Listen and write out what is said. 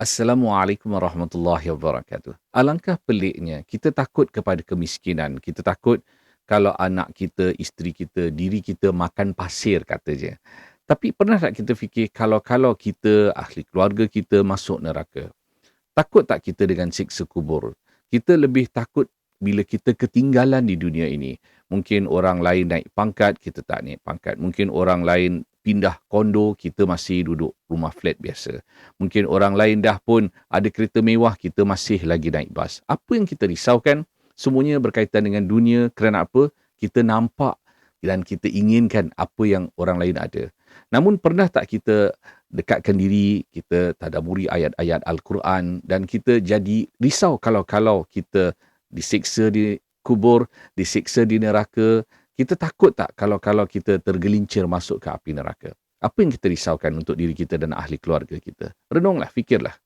Assalamualaikum warahmatullahi wabarakatuh. Alangkah peliknya, kita takut kepada kemiskinan. Kita takut kalau anak kita, isteri kita, diri kita makan pasir kata je. Tapi pernah tak kita fikir kalau kita, ahli keluarga kita masuk neraka? Takut tak kita dengan siksa kubur? Kita lebih takut bila kita ketinggalan di dunia ini. Mungkin orang lain naik pangkat, kita tak naik pangkat. Mungkin orang lain pindah kondo, kita masih duduk rumah flat biasa. Mungkin orang lain dah pun ada kereta mewah, kita masih lagi naik bas. Apa yang kita risaukan? Semuanya berkaitan dengan dunia kerana apa? Kita nampak dan kita inginkan apa yang orang lain ada. Namun pernah tak kita dekatkan diri, kita tadabburi ayat-ayat Al-Quran dan kita jadi risau kalau kita disiksa di kubur, disiksa di neraka, kita takut tak kalau kita tergelincir masuk ke api neraka? Apa yang kita risaukan untuk diri kita dan ahli keluarga kita? Renunglah, fikirlah.